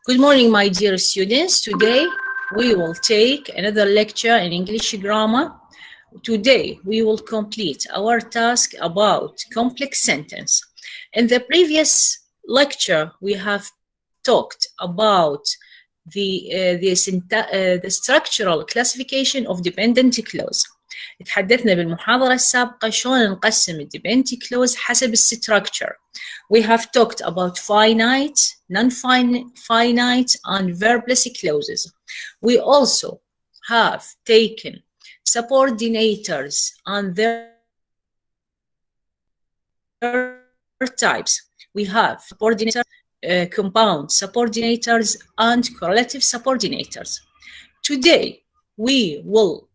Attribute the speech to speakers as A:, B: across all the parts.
A: Good morning, my dear students. Today we will take another lecture in English grammar. Today we will complete our task about complex sentence. In the previous lecture, we have talked about the structural classification of dependent clause. تحدثنا بالمحاضرة السابقة شلون نقسم dependent clause حسب structure. We have talked about finite, non-finite, and verbless clauses. We also have taken subordinators and their types. We have subordinators, compound subordinators, and correlative subordinators. Today, we will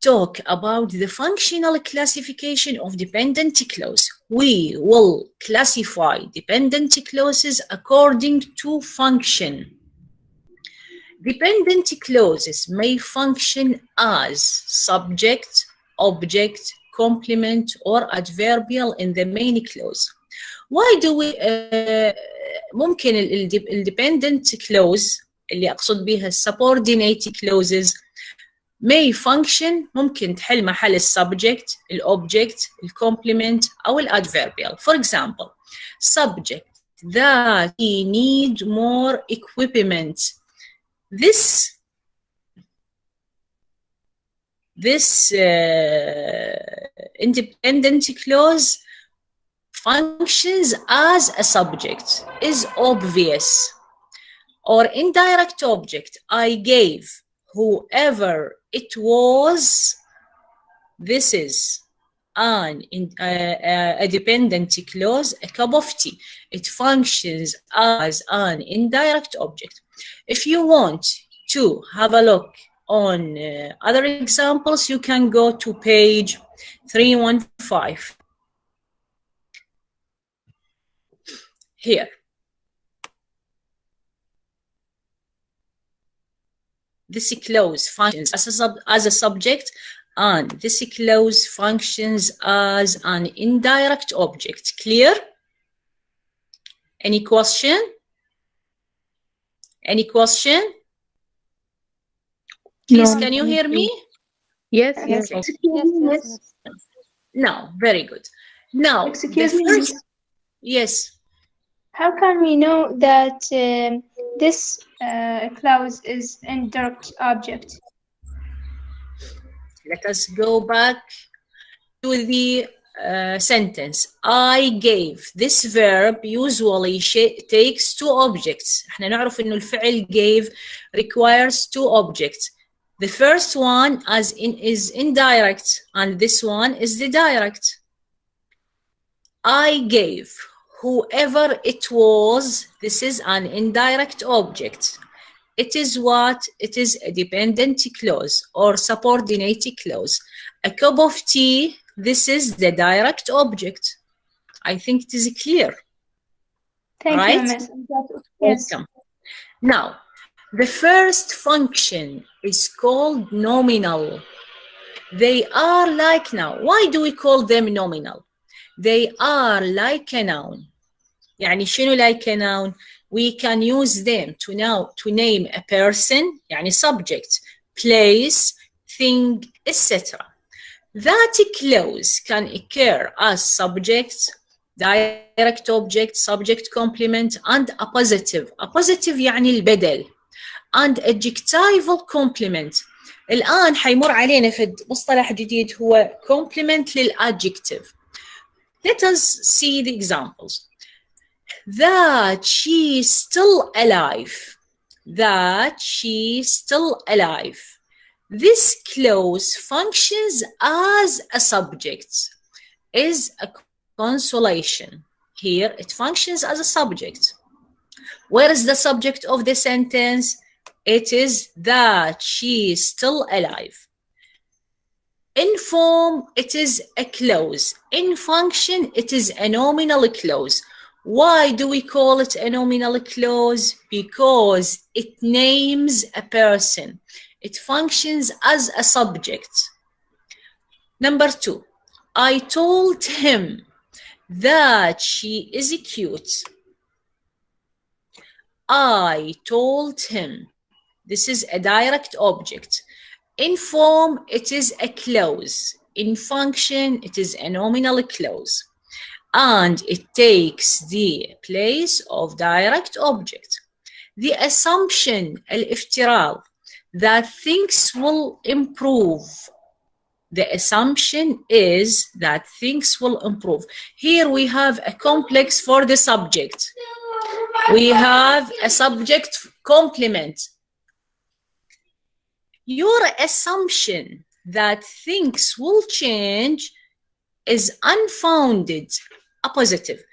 A: talk about the functional classification of dependent clause. We will classify dependent clauses according to function. Dependent clauses may function as subject, object, complement, or adverbial in the main clause. Why do we ممكن dependent clause اللي أقصد بها subordinate clauses may function ممكن تحل محل subject, object, complement أو adverbial. For example, subject that he need more equipment. This independent clause functions as a subject, is obvious. Or indirect object, I gave whoever it was. This is a dependent clause, a cup of tea. It functions as an indirect object. If you want to have a look on other examples, you can go to page 315. Here. This clause functions as a subject, and this clause functions as an indirect object. Clear? Any question? Any question? Please, can you hear me?
B: Yes,
C: yes.
B: yes.
C: Yes.
A: No, very good. Now,
C: Excuse me.
A: Yes.
C: How can we know that this clause is indirect object?
A: Let us go back to the sentence. I gave. This verb usually takes two objects. احنا نعرف إنه الفعل gave requires two objects. The first one is indirect, and this one is the direct. I gave whoever it was. This is an indirect object. It is what? It is a dependent clause or subordinate clause. A cup of tea. This is the direct object. I think it is clear.
C: Thank
A: right?
C: you, Miss.
A: Yes. Welcome. Now, the first function is called nominal. They are like now. Why do we call them nominal? They are like a noun. يعني شنو like a noun? We can use them to name a person, يعني subject, place, thing, etc. That clause can occur as subject, direct object, subject complement, and a positive. A positive يعني البدل. And adjectival complement. الآن حيمر علينا في مصطلح جديد هو complement للadjective. Let us see the examples. That she is still alive. That she is still alive. This clause functions as a subject, is a consolation. Here it functions as a subject. Where is the subject of the sentence? It is that she is still alive. In form, it is a clause. In function, it is a nominal clause. Why do we call it a nominal clause? Because it names a person. It functions as a subject. Number 2, I told him that she is cute. I told him. This is a direct object. In form, it is a clause. In function, it is a nominal clause. And it takes the place of direct object. The assumption, الافتراض, that things will improve. The assumption is that things will improve. Here we have a complex for the subject. We have a subject complement. Your assumption that things will change is unfounded, a positive.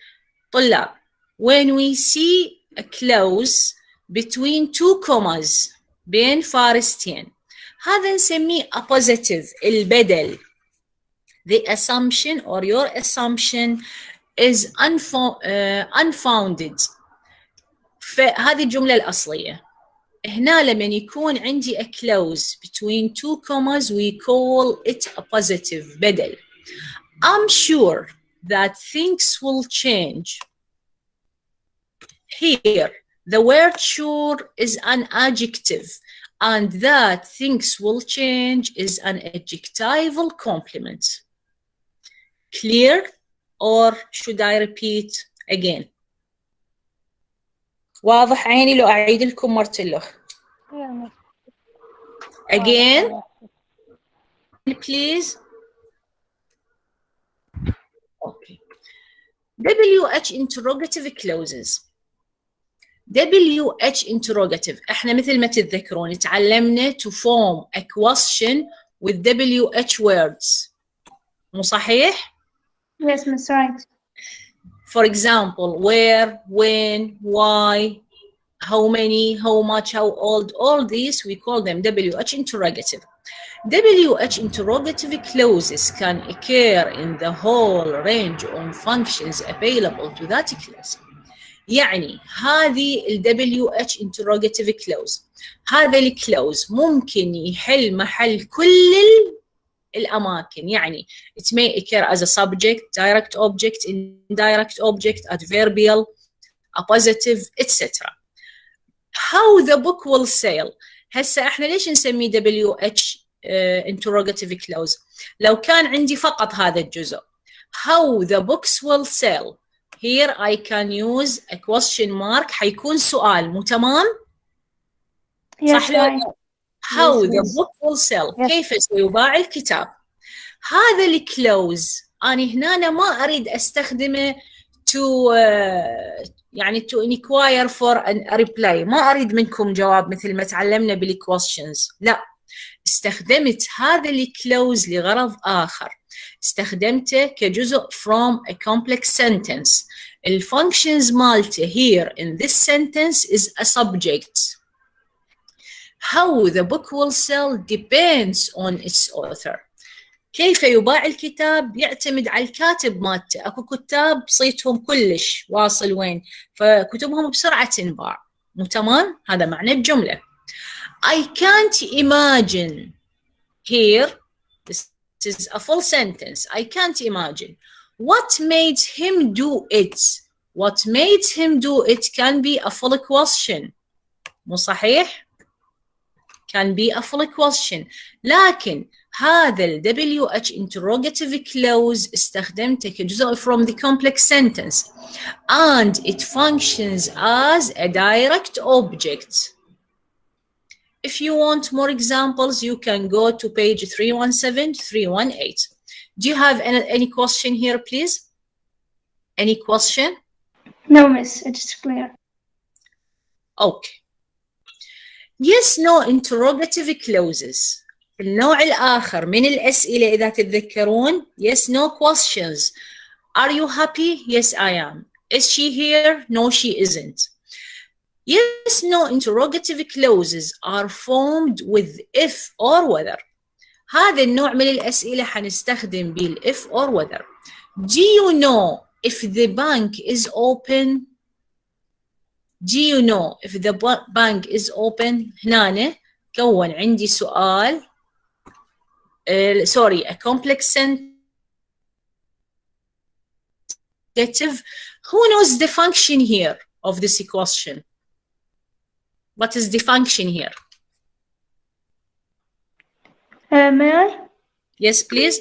A: طلاب, when we see a clause between two commas بين فارستين, هذا نسميه a positive, البدل. The assumption or your assumption is unfounded. فهذه الجملة الأصلية. هنا لما يكون عندي a clause between two commas, we call it a positive, بدل. I'm sure that things will change. Here, the word sure is an adjective, and that things will change is an adjectival complement. Clear? Or should I repeat again? واضح عيني لو أعيد لكم مرة Again, please. Okay. WH interrogative clauses. WH interrogative. احنا مثل ما تتذكرون تعلمنا to form a question with WH words. مو صحيح؟
C: Yes, Miss, right.
A: For example, where, when, why, how many, how much, how old, all these we call them WH interrogative. WH interrogative clauses can occur in the whole range of functions available to that clause. يعني هذه ال WH interrogative clause. هذا الكلوز ممكن يحل محل كل الأماكن. يعني it may occur as a subject, direct object, indirect object, adverbial, appositive, etc. How the book will sell. هسه احنا ليش نسميه WH interrogative clause؟ لو كان عندي فقط هذا الجزء. How the books will sell. Here I can use a question mark. حيكون سؤال مو تمام؟
C: Yes,
A: صح
C: right.
A: How
C: Yes,
A: the
C: yes.
A: book will sell.
C: Yes.
A: كيف سيباع الكتاب. هذا الكلوز أنا هنا ما أريد أستخدمه to يعني to inquire for a reply. ما أريد منكم جواب مثل ما تعلمنا بالquestions. لا، استخدمت هذا الكلوز لغرض آخر. استخدمته كجزء from a complex sentence. الfunctions مالته here in this sentence is a subject. How the book will sell depends on its author. كيف يباع الكتاب يعتمد على الكاتب مالته. اكو كتاب صيتهم كلش واصل وين، فكتبهم بسرعة تنباع. مو تمام؟ هذا معنى الجملة. I can't imagine. Here, this is a full sentence. I can't imagine. What made him do it? What made him do it can be a full question. مو صحيح؟ Can be a full question. لكن هذا ال WH interrogative clause استخدمته كجزء from the complex sentence and it functions as a direct object. If you want more examples, you can go to page 317, 318. Do you have any question here, please? Any question?
C: No, Miss, it's clear.
A: Okay. Yes, no interrogative clauses. النوع الآخر من الأسئلة إذا تتذكرون yes, no questions. Are you happy? Yes, I am. Is she here? No, she isn't. Yes, no interrogative clauses are formed with if or whether. هذا النوع من الأسئلة حنستخدم بالif or whether. Do you know if the bank is open? Do you know if the bank is open? هنا كون عندي سؤال sorry, a complex sentence. Who knows the function here of this question? What is the function here?
C: May I?
A: Yes, please.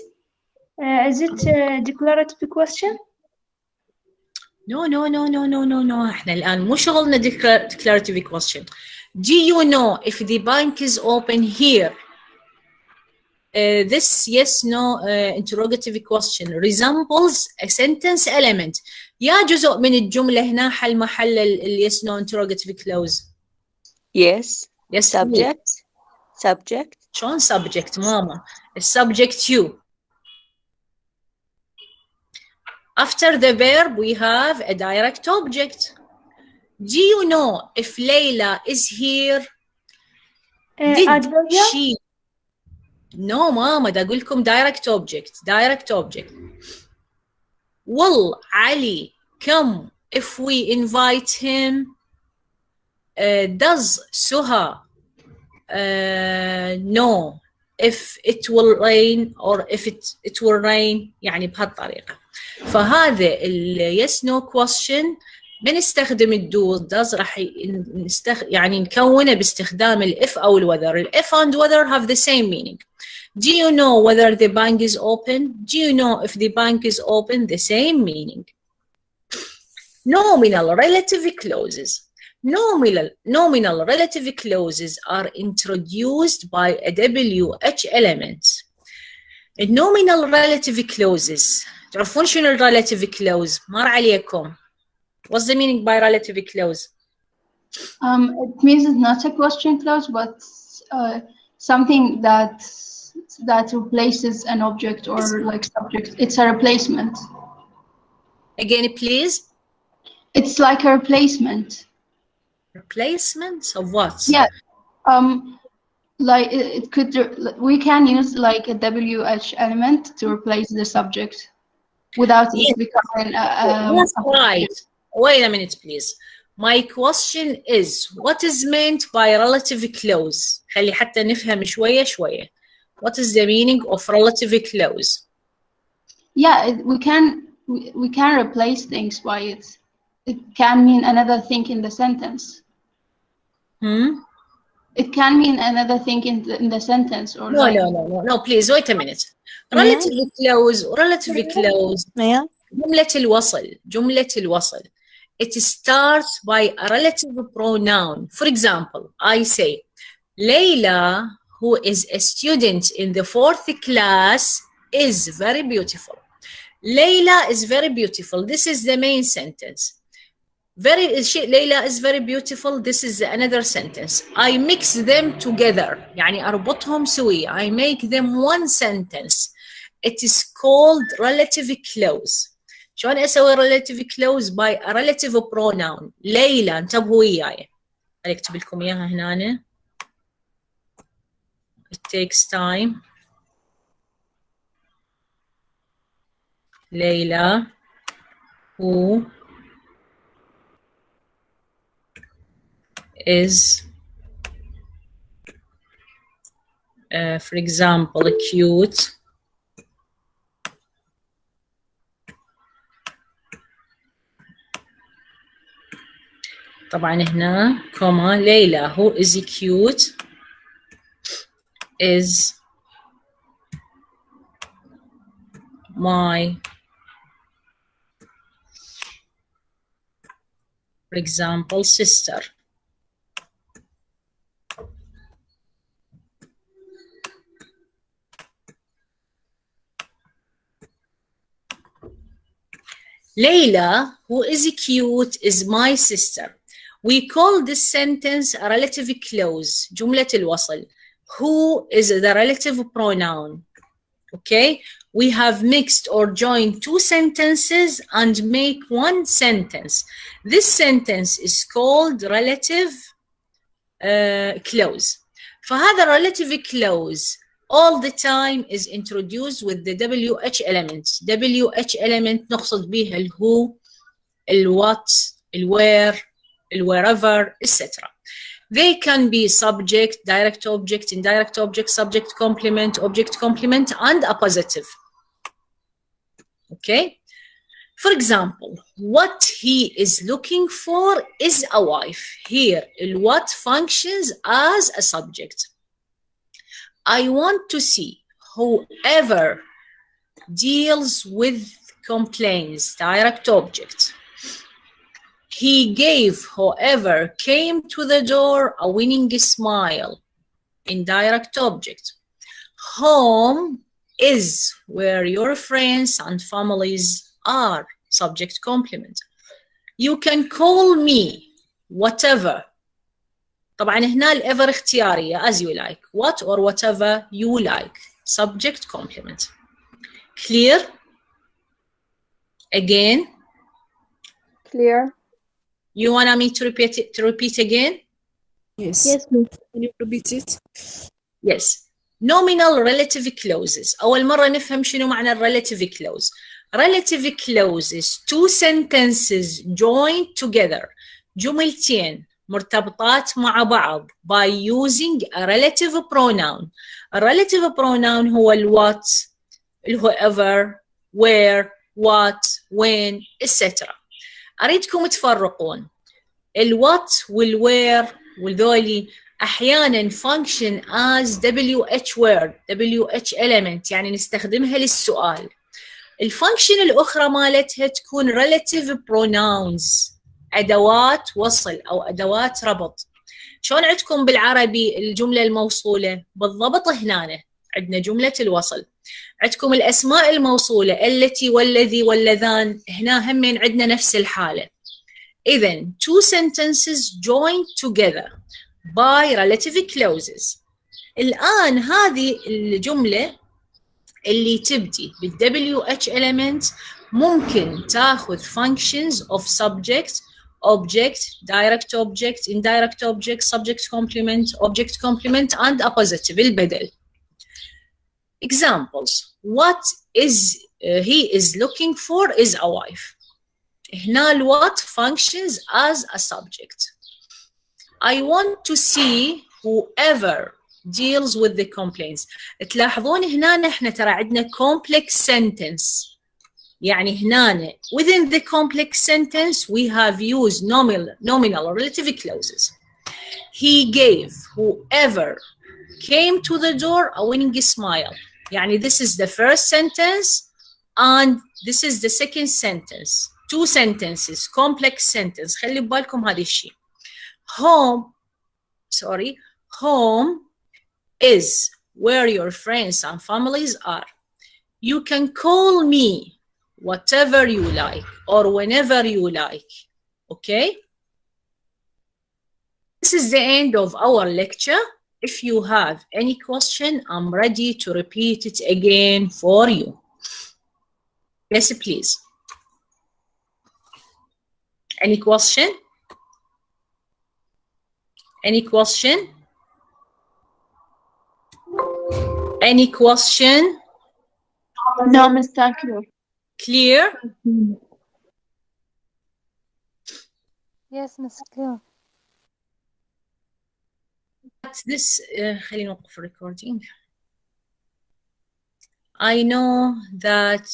C: Is it a declarative question?
A: No. احنا الآن مو شغلنا declarative question. Do you know if the bank is open here? This yes no interrogative question resembles a sentence element. يا جزء من الجملة هنا حل محل ال yes no interrogative clause.
B: Yes.
A: Yes.
B: Subject. Subject.
A: شلون subject ماما؟ السبجكت you. After the verb we have a direct object. Do you know if Layla is here? Did she? No ماما دا أقول لكم direct object. Will Ali come if we invite him? Does Suha know if it will rain or if it will rain؟ يعني بهالطريقة. فهذا ال yes no question بنستخدم الدو does راح يعني نكونه باستخدام ال if أو ال whether. ال if and whether have the same meaning. Do you know whether the bank is open? Do you know if the bank is open? The same meaning. Nominal relative clauses. Nominal relative clauses are introduced by a WH element. الnominal relative clauses تعرفون شنو relative clause؟ مر عليكم. What's the meaning by relative clause?
C: It means it's not a question clause, but something that replaces an object or like subject. It's a replacement.
A: Again, please.
C: It's like a replacement.
A: Replacement of what?
C: Yeah. Like it could. We can use like a WH element to replace the subject without it becoming
A: That's right. Wait a minute, please. My question is, what is meant by relative clause? خلي حتى نفهم شوية. What is the meaning of relative clause?
C: Yeah, we can replace things by it. It can mean another thing in the sentence. It can mean another thing in the sentence or
A: No, please wait a minute. Relative clause جملة الوصل. It starts by a relative pronoun. For example, I say, Layla, who is a student in the 4th class, is very beautiful. Layla is very beautiful. This is the main sentence. Layla is very beautiful. This is another sentence. I mix them together. يعني أربطهم سوية. I make them one sentence. It is called relative clause. شلون أسوي relative clause by a relative pronoun. ليلى انتبهوا وياي. أكتب لكم إياها هنا. It takes time. ليلى who is for example cute. طبعا هنا كوما ليلى who is cute is my for example sister. Layla, who is cute, is my sister. We call this sentence a relative clause, جملة الوصل. Who is the relative pronoun. Okay, we have mixed or joined two sentences and make one sentence. This sentence is called relative clause. فهذا relative clause all the time is introduced with the WH element. WH element نقصد بها الwho, الwhat, الwhere, الwherever, etc. They can be subject, direct object, indirect object, subject complement, object complement, and a positive. Okay? For example, what he is looking for is a wife. Here, what functions as a subject. I want to see whoever deals with complaints, direct object. He gave whoever came to the door a winning smile, indirect object. Home is where your friends and families are, subject complement. You can call me whatever. طبعا هنا ever اختيارية as you like. What or whatever you like. Subject complement. Clear? Again?
D: Clear.
A: You want me to repeat again?
D: Yes. Yes, miss. Can you repeat it?
A: Yes. Nominal relative clauses. أول مرة نفهم شنو معنى relative clause. Relative clauses, two sentences joined together. جملتين مرتبطات مع بعض by using a relative pronoun. A relative pronoun هو what, whoever, where, what, when, etc. أريدكم تفرقون. الوات والwhere والذولي أحياناً function as WH word, WH element يعني نستخدمها للسؤال. الفانكشن الأخرى مالتها تكون relative pronouns أدوات وصل أو أدوات ربط. شلون عندكم بالعربي الجملة الموصولة؟ بالضبط هنا عندنا جملة الوصل. عندكم الأسماء الموصولة التي والذي واللذان، هنا همين عندنا نفس الحالة. إذن two sentences joined together by relative clauses. الآن هذه الجملة اللي تبدي بال WH element ممكن تاخذ functions of subject, object, direct object, indirect object, subject complement, object complement and appositive البدل. Examples. What is he is looking for is a wife. هنا what functions as a subject. I want to see whoever deals with the complaints. تلاحظون هنا احنا ترى عندنا complex sentence. يعني هنا within the complex sentence we have used nominal relative clauses. He gave whoever came to the door a winning smile. يعني this is the first sentence and this is the second sentence. Two sentences, complex sentence. خلي ببالكم هذا الشيء. Home is where your friends and families are. You can call me whatever you like or whenever you like. Okay? This is the end of our lecture. If you have any question, I'm ready to repeat it again for you. Yes, please. Any question? Any question? Any question?
D: No, miss, thank you.
A: Clear?
E: Yes, miss, clear.
A: This خلينا نوقف recording. I know that